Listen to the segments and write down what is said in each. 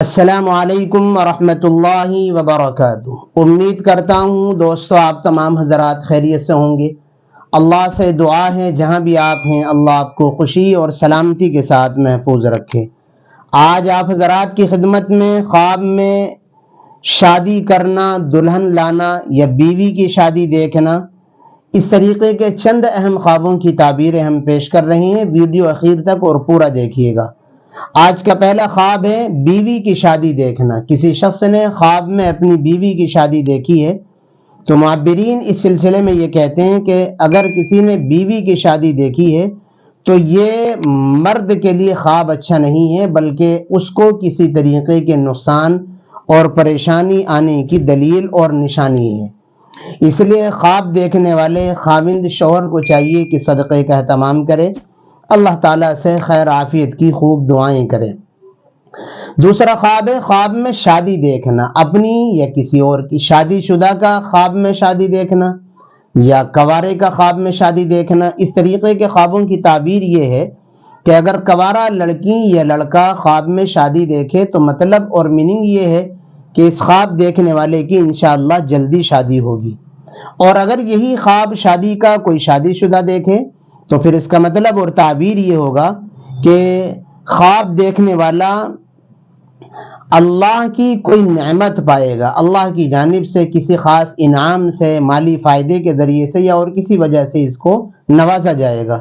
السلام علیکم ورحمۃ اللہ وبرکاتہ۔ امید کرتا ہوں دوستو آپ تمام حضرات خیریت سے ہوں گے۔ اللہ سے دعا ہے جہاں بھی آپ ہیں اللہ آپ کو خوشی اور سلامتی کے ساتھ محفوظ رکھے۔ آج آپ حضرات کی خدمت میں خواب میں شادی کرنا، دلہن لانا یا بیوی کی شادی دیکھنا، اس طریقے کے چند اہم خوابوں کی تعبیریں ہم پیش کر رہے ہیں۔ ویڈیو اخیر تک اور پورا دیکھیے گا۔ آج کا پہلا خواب ہے بیوی کی شادی دیکھنا۔ کسی شخص نے خواب میں اپنی بیوی کی شادی دیکھی ہے تو معبرین اس سلسلے میں یہ کہتے ہیں کہ اگر کسی نے بیوی کی شادی دیکھی ہے تو یہ مرد کے لیے خواب اچھا نہیں ہے، بلکہ اس کو کسی طریقے کے نقصان اور پریشانی آنے کی دلیل اور نشانی ہے۔ اس لیے خواب دیکھنے والے خاوند شوہر کو چاہیے کہ صدقے کا اہتمام کرے، اللہ تعالیٰ سے خیر عافیت کی خوب دعائیں کرے۔ دوسرا خواب ہے خواب میں شادی دیکھنا، اپنی یا کسی اور کی۔ شادی شدہ کا خواب میں شادی دیکھنا یا کنوارے کا خواب میں شادی دیکھنا، اس طریقے کے خوابوں کی تعبیر یہ ہے کہ اگر کنوارا لڑکی یا لڑکا خواب میں شادی دیکھے تو مطلب اور میننگ یہ ہے کہ اس خواب دیکھنے والے کی انشاءاللہ جلدی شادی ہوگی، اور اگر یہی خواب شادی کا کوئی شادی شدہ دیکھے تو پھر اس کا مطلب اور تعبیر یہ ہوگا کہ خواب دیکھنے والا اللہ کی کوئی نعمت پائے گا، اللہ کی جانب سے کسی خاص انعام سے، مالی فائدے کے ذریعے سے یا اور کسی وجہ سے اس کو نوازا جائے گا۔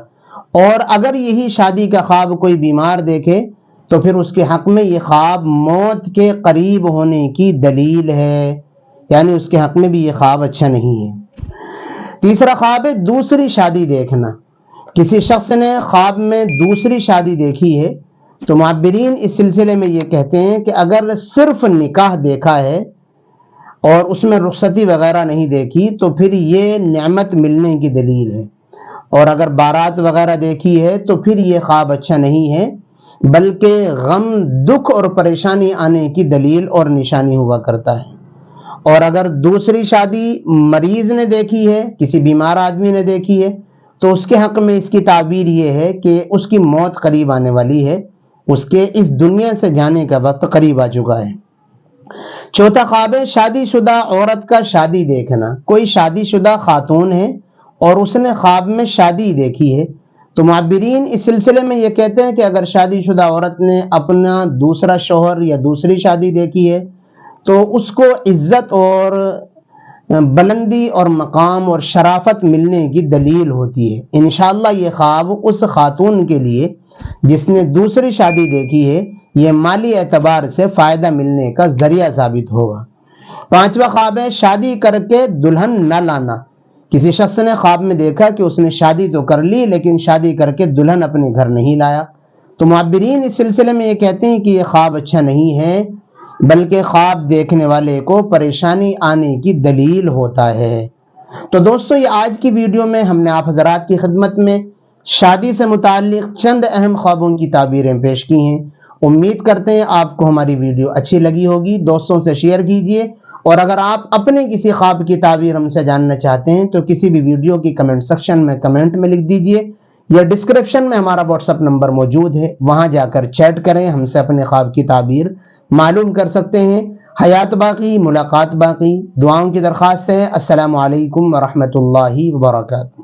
اور اگر یہی شادی کا خواب کوئی بیمار دیکھے تو پھر اس کے حق میں یہ خواب موت کے قریب ہونے کی دلیل ہے، یعنی اس کے حق میں بھی یہ خواب اچھا نہیں ہے۔ تیسرا خواب ہے دوسری شادی دیکھنا۔ کسی شخص نے خواب میں دوسری شادی دیکھی ہے تو معبرین اس سلسلے میں یہ کہتے ہیں کہ اگر صرف نکاح دیکھا ہے اور اس میں رخصتی وغیرہ نہیں دیکھی تو پھر یہ نعمت ملنے کی دلیل ہے، اور اگر بارات وغیرہ دیکھی ہے تو پھر یہ خواب اچھا نہیں ہے، بلکہ غم، دکھ اور پریشانی آنے کی دلیل اور نشانی ہوا کرتا ہے۔ اور اگر دوسری شادی مریض نے دیکھی ہے، کسی بیمار آدمی نے دیکھی ہے تو اس کے حق میں اس کی تعبیر یہ ہے کہ اس کی موت قریب آنے والی ہے، اس کے اس دنیا سے جانے کا وقت قریب آ چکا ہے۔ چوتھا خواب ہے شادی شدہ عورت کا شادی دیکھنا۔ کوئی شادی شدہ خاتون ہے اور اس نے خواب میں شادی دیکھی ہے تو معبرین اس سلسلے میں یہ کہتے ہیں کہ اگر شادی شدہ عورت نے اپنا دوسرا شوہر یا دوسری شادی دیکھی ہے تو اس کو عزت اور بلندی اور مقام اور شرافت ملنے کی دلیل ہوتی ہے۔ انشاءاللہ یہ خواب اس خاتون کے لیے جس نے دوسری شادی دیکھی ہے یہ مالی اعتبار سے فائدہ ملنے کا ذریعہ ثابت ہوگا۔ پانچواں خواب ہے شادی کر کے دلہن نہ لانا۔ کسی شخص نے خواب میں دیکھا کہ اس نے شادی تو کر لی لیکن شادی کر کے دلہن اپنے گھر نہیں لایا تو معبرین اس سلسلے میں یہ کہتے ہیں کہ یہ خواب اچھا نہیں ہے، بلکہ خواب دیکھنے والے کو پریشانی آنے کی دلیل ہوتا ہے۔ تو دوستو یہ آج کی ویڈیو میں ہم نے آپ حضرات کی خدمت میں شادی سے متعلق چند اہم خوابوں کی تعبیریں پیش کی ہیں۔ امید کرتے ہیں آپ کو ہماری ویڈیو اچھی لگی ہوگی، دوستوں سے شیئر کیجئے، اور اگر آپ اپنے کسی خواب کی تعبیر ہم سے جاننا چاہتے ہیں تو کسی بھی ویڈیو کی کمنٹ سیکشن میں کمنٹ میں لکھ دیجئے، یا ڈسکرپشن میں ہمارا واٹس ایپ نمبر موجود ہے، وہاں جا کر چیٹ کریں، ہم سے اپنے خواب کی تعبیر معلوم کر سکتے ہیں۔ حیات باقی، ملاقات باقی، دعاؤں کی درخواست ہے۔ السلام علیکم ورحمۃ اللہ وبرکاتہ۔